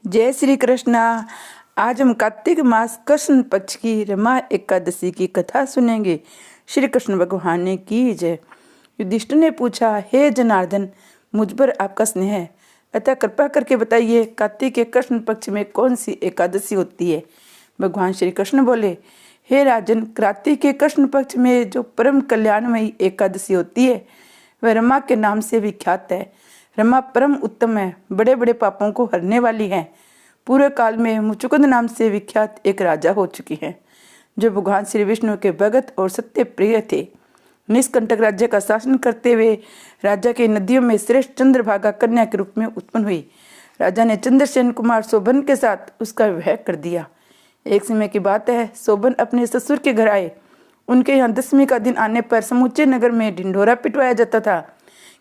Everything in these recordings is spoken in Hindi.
जय श्री कृष्णा। आज हम कार्तिक मास कृष्ण पक्ष की रमा एकादशी की कथा सुनेंगे। श्री कृष्ण भगवान ने की जय। युधिष्ठिर ने पूछा, हे जनार्दन, मुझ पर आपका स्नेह है, अतः कृपा करके बताइए कार्तिक के कृष्ण पक्ष में कौन सी एकादशी होती है। भगवान श्री कृष्ण बोले, हे राजन, कार्तिक के कृष्ण पक्ष में जो परम कल्याणमयी एकादशी होती है वह रमा के नाम से विख्यात है। रमा परम उत्तम है, बड़े बड़े पापों को हरने वाली है। पूरे काल में मुचुकुंद नाम से विख्यात एक राजा हो चुकी है, जो भगवान श्री विष्णु के भगत और सत्य प्रिय थे। निष्कंटक राज्य का शासन करते हुए राजा के नदियों में श्रेष्ठ चंद्रभागा कन्या के रूप में उत्पन्न हुई। राजा ने चंद्रसेन कुमार शोभन के साथ उसका विवाह कर दिया। एक समय की बात है, शोभन अपने ससुर के घर आए। उनके यहाँ दशमी का दिन आने पर समूचे नगर में ढिंढोरा पिटवाया जाता था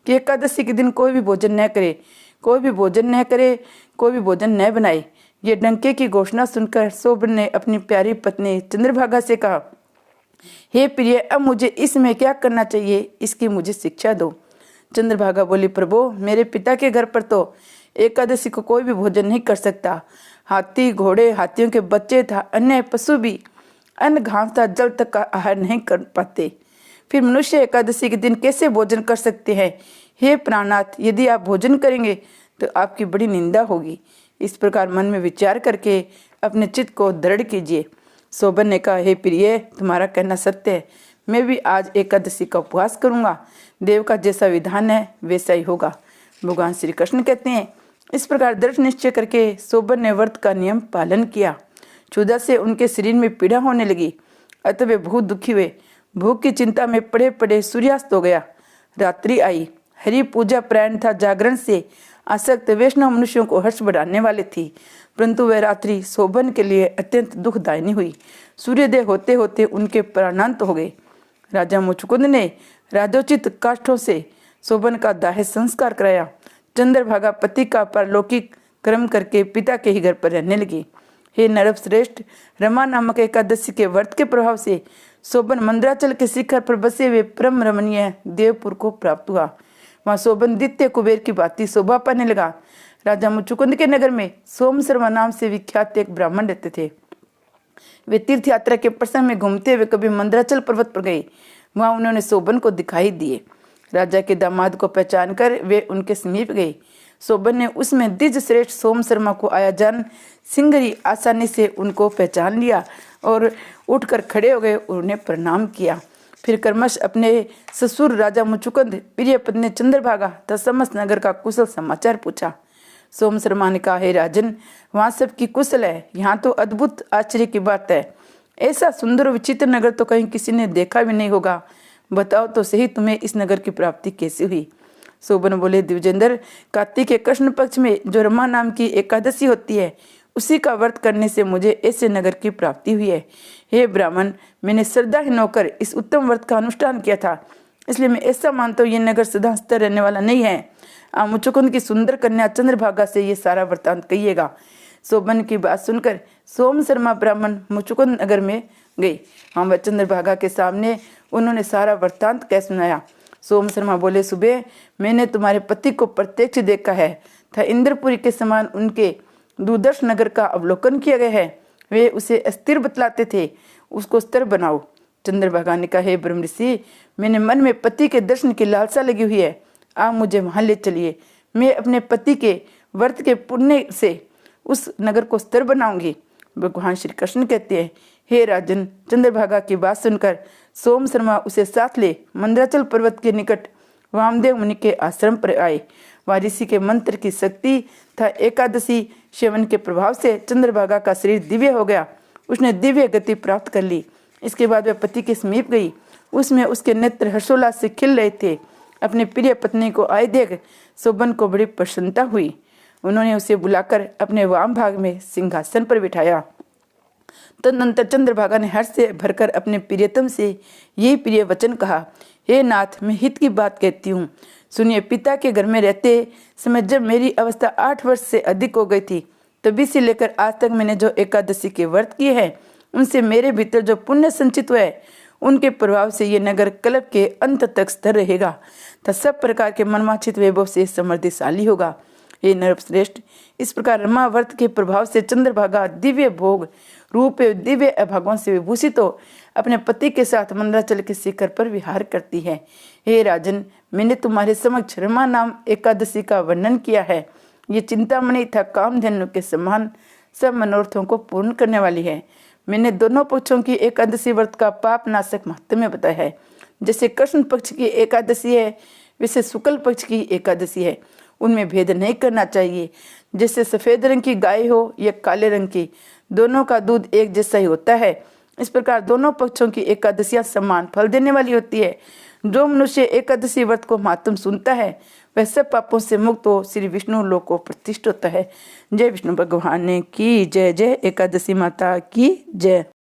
कि एकादशी के दिन कोई भी भोजन न करे, कोई भी भोजन न करे, कोई भी भोजन न बनाए। ये डंके की घोषणा सुनकर शोभन ने अपनी प्यारी पत्नी चंद्रभागा से कहा, हे प्रिय, अब मुझे इसमें क्या करना चाहिए, इसकी मुझे शिक्षा दो। चंद्रभागा बोली, प्रभु, मेरे पिता के घर पर तो एकादशी को कोई भी भोजन नहीं कर सकता। हाथी, घोड़े, हाथियों के बच्चे था, अन्य पशु भी अन्न, घास था, जल तक का आहार नहीं कर पाते। फिर मनुष्य एकादशी के दिन कैसे भोजन कर सकते हैं। हे प्राणनाथ, यदि आप भोजन करेंगे तो आपकी बड़ी निंदा होगी। इस प्रकार मन में विचार करके अपने चित्त को दृढ़ कीजिए। शोभन ने कहा, हे प्रिय, तुम्हारा कहना सत्य है, मैं भी आज एकादशी का उपवास करूंगा। देव का जैसा विधान है वैसा ही होगा। भगवान श्री कृष्ण कहते हैं, इस प्रकार दृढ़ निश्चय करके शोभन ने व्रत का नियम पालन किया। क्षुधा से उनके शरीर में पीड़ा होने लगी, अतः वे बहुत दुखी हुए। भूख की चिंता में पड़े पड़े सूर्यास्त हो गया। रात्रि आई। हरि पूजा प्रायण था जागरण से आसक्त वैष्णव मनुष्यों को हर्ष बढ़ाने वाली थी, परंतु वह रात्रि शोभन के लिए अत्यंत दुखदायिनी हुई। सूर्योदय होते होते उनके प्राणांत हो गए। राजा मुचुकुंद ने राजोचित काष्ठों से शोभन का दाह संस्कार कराया। चंद्रभागा पति का परलौकिक कर्म करके पिता के ही घर पर रहने लगी। हे नरव श्रेष्ठ, रमा नामक एकादशी के व्रत के प्रभाव से शोभन मंदराचल के शिखर पर बसे हुए परम रमणीय देवपुर को प्राप्त हुआ। वहां शोभन द्वितीय कुबेर की भांति शोभा पाने लगा। राजा मुचुकुंद के नगर में सोम शर्मा नाम से विख्यात एक ब्राह्मण रहते थे। वे तीर्थ यात्रा के प्रसंग में घूमते हुए कभी मंदराचल पर्वत पर गए। वहां उन्होंने शोभन को दिखाई दिए। राजा के दामाद को पहचान कर वे उनके समीप गए। शोभन ने उसमें द्विज श्रेष्ठ सोम शर्मा को आया जान सिंगरी आसानी से उनको पहचान लिया और उठकर खड़े हो गए और उन्हें प्रणाम किया। फिर कर्मश अपने ससुर राजा मुचुकुंद, प्रिय पत्नी चंद्रभागा तथा समस्त नगर का कुशल समाचार पूछा। सोम शर्मा ने कहा, हे राजन, वहाँ सबकी कुशल है। यहाँ तो अद्भुत आश्चर्य की बात है। ऐसा सुंदर विचित्र नगर तो कहीं किसी ने देखा भी नहीं होगा। बताओ तो सही, तुम्हें इस नगर की प्राप्ति कैसे हुई। शोभन बोले, द्विजेंद्र, कार्तिक के कृष्ण पक्ष में जो रमा नाम की एकादशी होती है, उसी का व्रत करने से मुझे ऐसे नगर की प्राप्ति हुई है। हे ब्राह्मण, मैंने श्रद्धाहीन होकर इस उत्तम व्रत का अनुष्ठान किया था, इसलिए मैं ऐसा मानता हूँ ये नगर सदा स्थिर रहने वाला नहीं है। आप मुचुकुंद की सुंदर कन्या चंद्रभागा से ये सारा वृत्तांत कहिएगा। शोभन की बात सुनकर सोम शर्मा ब्राह्मण मुचुकुंद नगर में गई। वहाँ चंद्रभागा के सामने उन्होंने सारा वृत्तांत कह सुनाया। सोम शर्मा बोले, सुबह मैंने तुम्हारे पति को प्रत्यक्ष देखा है था। इंद्रपुरी के समान उनके दूरदर्श नगर का अवलोकन किया गया है। वे उसे अस्थिर बतलाते थे, उसको स्थिर बनाओ। चंद्रभागा ने कहा, हे ब्रह्म ऋषि, मैंने मन में पति के दर्शन की लालसा लगी हुई है, आप मुझे वहां ले चलिए। मैं अपने पति के व्रत के पुण्य से उस नगर को स्थिर बनाऊंगी। भगवान श्री कृष्ण कहते हैं, हे राजन, चंद्रभागा की बात सुनकर सोम शर्मा उसे साथ ले मंदराचल पर्वत के निकट वामदेव मुनि के आश्रम पर आए। वह ऋषि के मंत्र की शक्ति था एकादशी सेवन के प्रभाव से चंद्रभागा का शरीर दिव्य हो गया। उसने दिव्य गति प्राप्त कर ली। इसके बाद वह पति के समीप गई। उसमें उसके नेत्र हर्षोल्लास से खिल रहे थे। अपनी प्रिय पत्नी को आए देख शोभन को बड़ी प्रसन्नता हुई। उन्होंने उसे बुलाकर अपने वाम भाग में सिंहासन पर बिठाया। तदनंतर चंद्रभागा ने हर्ष से भरकर अपने प्रियतम से यही प्रिय वचन कहा, हे नाथ, मैं हित की बात कहती हूँ, सुनिए। पिता के घर में रहते समय जब मेरी अवस्था 8 वर्ष से अधिक हो गई थी, तभी से लेकर आज तक मैंने जो एकादशी के व्रत किए हैं, उनसे मेरे भीतर जो पुण्य संचित हुआ है, उनके प्रभाव से ये नगर कल्प के अंत तक स्थिर रहेगा तथा सब प्रकार के मनवांछित वैभव से समृद्धिशाली होगा। हे नरश्रेष्ठ, इस प्रकार रमा व्रत के प्रभाव से चंद्रभागा दिव्य भोग रूप दिव्य अभागों से विभूषित हो अपने पति के साथ मंदराचल के शिखर पर विहार करती है। हे राजन, मैंने तुम्हारे समक्ष रमा नाम एकादशी का वर्णन किया है। ये चिंतामणि तथा कामधेनु के समान सब मनोरथों को पूर्ण करने वाली है। मैंने दोनों पक्षों की एकादशी व्रत का पाप नाशक महत्व बताया है। जैसे कृष्ण पक्ष की एकादशी है वैसे शुक्ल पक्ष की एकादशी है, उनमें भेद नहीं करना चाहिए। जैसे सफेद रंग की गाय हो या काले रंग की, दोनों का दूध एक जैसा ही होता है, इस प्रकार दोनों पक्षों की एकादशियां समान फल देने वाली होती है। जो मनुष्य एकादशी व्रत को महात्म सुनता है वह सब पापों से मुक्त हो श्री विष्णु लोक को प्रतिष्ठित होता है। जय विष्णु भगवान की जय। जय एकादशी माता की जय।